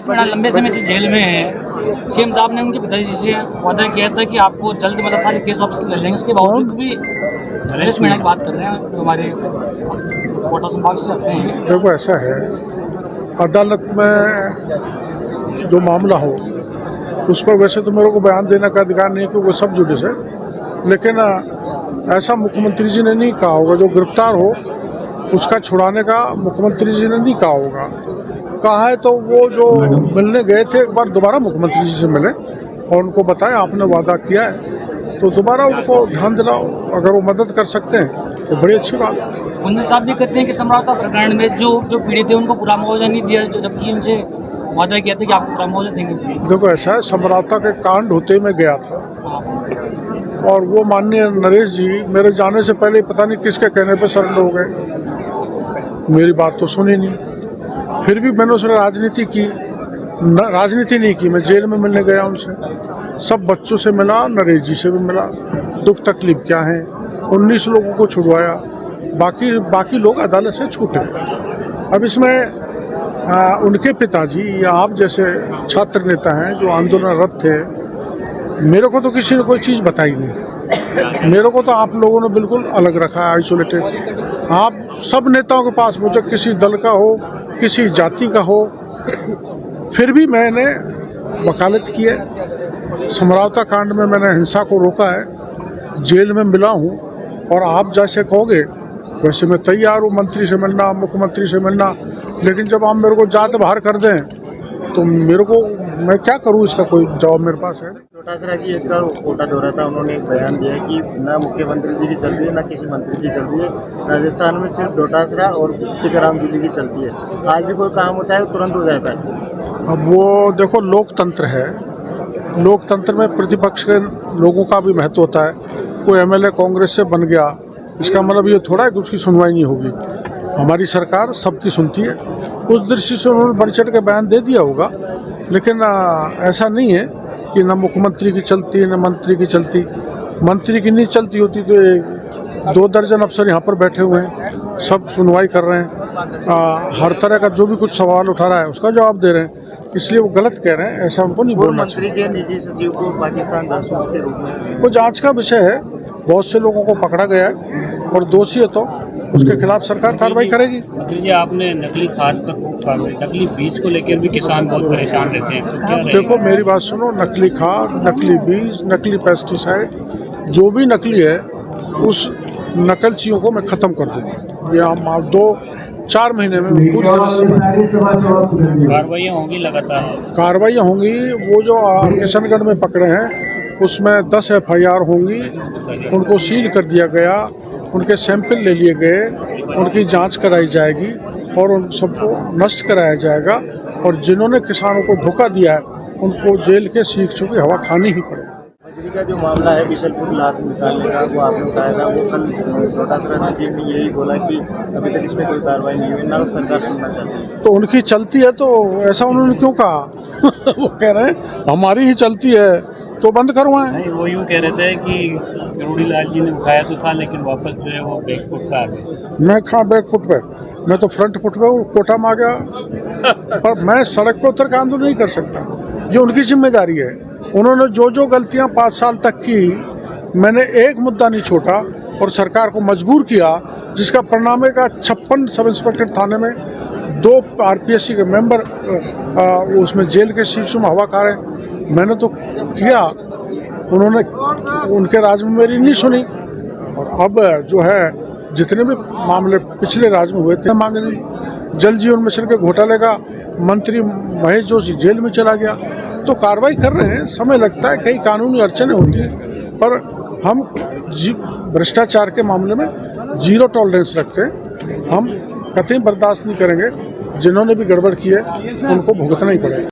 मीणा लंबे समय से जेल में है। सीएम साहब ने उनके पिताजी से वादा किया था कि आपको जल्द मतलब सारे केस वापस ले लेंगे। उसके बावजूद भी नरेश मीणा की बात कर रहे हैं जो हमारे कोटा संभाग से आते हैं। देखो ऐसा है, अदालत में जो मामला हो उस पर वैसे तो मेरे को बयान देने का अधिकार नहीं क्योंकि वो सब जुडिस है, लेकिन ऐसा मुख्यमंत्री जी ने नहीं कहा होगा। जो गिरफ्तार हो उसका छुड़ाने का मुख्यमंत्री जी ने नहीं कहा होगा। कहा है तो वो जो मिलने गए थे एक बार दोबारा मुख्यमंत्री जी से मिले और उनको बताया आपने वादा किया है तो दोबारा उनको ध्यान दिलाओ। अगर वो मदद कर सकते हैं तो बड़ी अच्छी बात है। कुंदन साहब भी कहते हैं कि समझौता प्रकरण में जो पीड़ित है उनको पूरा मुआवजा नहीं दिया, जबकि उनसे वादा किया था कि आपको पूरा मुआवजा देंगे। देखो ऐसा है, समरौता के कांड होते मैं गया था और वो माननीय नरेश जी मेरे जाने से पहले पता नहीं किसके कहने पे सरेंडर हो गए। मेरी बात तो सुनी नहीं, फिर भी मैंने उसने राजनीति की। राजनीति नहीं की, मैं जेल में मिलने गया उनसे, सब बच्चों से मिला, नरेश जी से भी मिला, दुख तकलीफ क्या है। 19 लोगों को छुड़वाया, बाकी लोग अदालत से छूटे। अब इसमें उनके पिताजी या आप जैसे छात्र नेता हैं जो आंदोलनरत थे, मेरे को तो किसी ने कोई चीज़ बताई नहीं। मेरे को तो आप लोगों ने बिल्कुल अलग रखा है, आइसोलेटेड। आप सब नेताओं के पास मुझे किसी दल का हो, किसी जाति का हो, फिर भी मैंने वकालत की है। समरौता कांड में मैंने हिंसा को रोका है, जेल में मिला हूँ और आप जैसे कहोगे वैसे मैं तैयार हूँ मंत्री से मिलना, मुख्यमंत्री से मिलना। लेकिन जब आप मेरे को जात बाहर कर दें तो मैं क्या करूँ, इसका कोई जवाब मेरे पास है। डोटासरा की एक कोटा दौरा था, उन्होंने एक बयान दिया कि ना मुख्यमंत्री जी की चल रही है ना किसी मंत्री की चल रही है, राजस्थान में सिर्फ डोटासरा और टीकाराम जी की चलती है। आज भी कोई काम होता है तुरंत हो जाता है। अब वो देखो लोकतंत्र है, लोकतंत्र में प्रतिपक्ष के लोगों का भी महत्व होता है। कोई एमएलए कांग्रेस से बन गया इसका मतलब ये थोड़ा है कि उसकी सुनवाई नहीं होगी। हमारी सरकार सबकी सुनती है, उस दृष्टि से उन्होंने बढ़ चढ़ के बयान दे दिया होगा। लेकिन ऐसा नहीं है कि न मुख्यमंत्री की चलती न मंत्री की चलती। मंत्री की नहीं चलती होती तो 2 दर्जन अफसर यहाँ पर बैठे हुए हैं, सब सुनवाई कर रहे हैं, हर तरह का जो भी कुछ सवाल उठा रहा है उसका जवाब दे रहे हैं। इसलिए वो गलत कह रहे हैं, ऐसा उनको नहीं बोलना चाहिए। मंत्री के निजी सचिव को पाकिस्तान जासूस के रूप में वो जांच का विषय है, बहुत से लोगों को पकड़ा गया है और दोषी है तो उसके खिलाफ सरकार कार्रवाई करेगी। जी आपने नकली खाद पर नकली बीज को लेकर भी किसान बहुत परेशान रहते हैं, तो क्या देखो मेरी बात सुनो, नकली खाद, नकली बीज, नकली पेस्टिसाइड जो भी नकली है उस नकल चीज़ों को मैं ख़त्म कर दूँगा। ये हम 2-4 महीने में पूरी तरह से कार्रवाइयाँ होंगी, लगातार कार्रवाइयाँ होंगी। वो जो किशनगढ़ में पकड़े हैं उसमें 10 FIR होंगी, उनको सील कर दिया गया, उनके सैंपल ले लिए गए, उनकी जांच कराई जाएगी और उन सबको नष्ट कराया जाएगा। और जिन्होंने किसानों को धोखा दिया है उनको जेल के सीख की हवा खानी ही पड़ेगी। बजरी का जो मामला है बिशनपुर लाख निकालने का, वो आपने बताया था, वो कल डोटासरा नजीर ने यही बोला कि अभी तक इसमें कोई कार्रवाई नहीं हुई, ना सरकार सुनना चाहती है। तो उनकी चलती है तो ऐसा उन्होंने क्यों कहा वो कह रहे हैं हमारी ही चलती है तो बंद करवाएं। नहीं, वो यूँ कह रहे थे कि करोड़ी लाल जी ने उठाया तो था लेकिन वापस जो है वो बैकफुट पे आ गए। मैं कहाँ बैकफुट पे, मैं तो फ्रंट फुट पे कोटा में आ गया। पर मैं सड़क पर उतर के आंदोलन नहीं कर सकता, ये उनकी जिम्मेदारी है। उन्होंने जो गलतियां 5 साल तक की, मैंने एक मुद्दा नहीं छोड़ा और सरकार को मजबूर किया, जिसका परिणाम है का 56 सब इंस्पेक्टर थाने में, 2 RPSC के मेंबर उसमें जेल के शीशों में हवा खा रहे। मैंने तो किया, उन्होंने उनके राज में मेरी नहीं सुनी। और अब जो है जितने भी मामले पिछले राज में हुए थे मांगे नहीं। जल जीवन मिशन के घोटाले का मंत्री महेश जोशी जेल में चला गया। तो कार्रवाई कर रहे हैं, समय लगता है, कई कानूनी अड़चनें होती हैं, पर हम भ्रष्टाचार के मामले में 0 टॉलरेंस रखते हैं। हम कतई बर्दाश्त नहीं करेंगे, जिन्होंने भी गड़बड़ की है उनको भुगतना ही पड़ेगा।